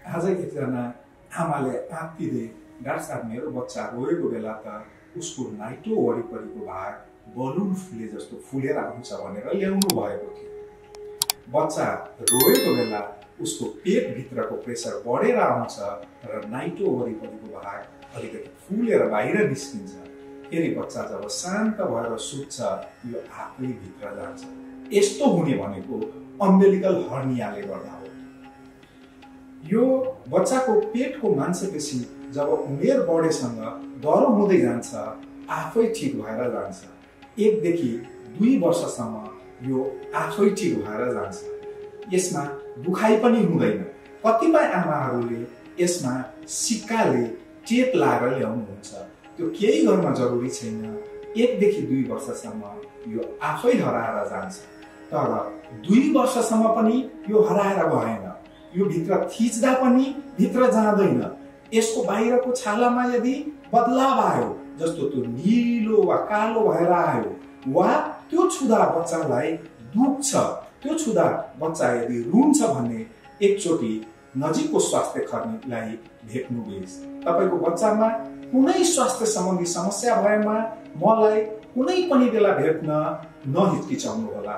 आज एकजना आमाले आत्तिँदै डाक्टर साहब मेरो बच्चा रोएको बेला त उसको नाइटो वरिपरिको भाग बलुन फुले जस्तो फुलेर आउँछ भनेर ल्याउनु भएको थियो। बच्चा रोएको बेला उसको पेटभित्रको प्रेसर बढेर आउँछ र नाइटो वरिपरिको भाग अलिकति फुलेर बाहिर निस्किन्छ। फेरि बच्चा जब शान्त भएर सुत्छ यो आफै भित्र जान्छ। यस्तो हुने भनेको अम्बिलिकल हर्नियाले गर्दा हो। यो बच्चाको पेटको मांसपेशी जब उमेर बढेसँग डह्रो हुँदै जान्छ आफै ठिक भएर जान्छ। 1 देखि 2 वर्षसम्म यो आफै ठिक भएर जान्छ। यसमा दुखाइ पनि हुँदैन। कतिपय आमाहरूले यसमा सिक्काले टेप लाएर ल्याउनुहुन्छ। त्यो केही गर्न जरुरी छैन। 1 देखि 2 वर्षसम्म यो आफै हराएर जान्छ। तर 2 वर्षसम्म पनि यो हराएर गएन। यो भित्र थिच्दा पनि भित्र जाँदैन। यसको बाहिरको छालामा यदि बदलाव आयो, जस्तो त्यो नीलो वा कालो भएर आयो, वा त्यो छुँदा बच्चालाई दुख्छ, त्यो छुँदा बच्चा यदि रुन्छ भने एकचोटि नजिकको स्वास्थ्य कर्मीलाई भेट्नु बेस। तपाईको बच्चामा कुनै स्वास्थ्य सम्बन्धी समस्या भएमा मलाई कुनै पनि बेला भेट्न नहिचकिचाउनु होला।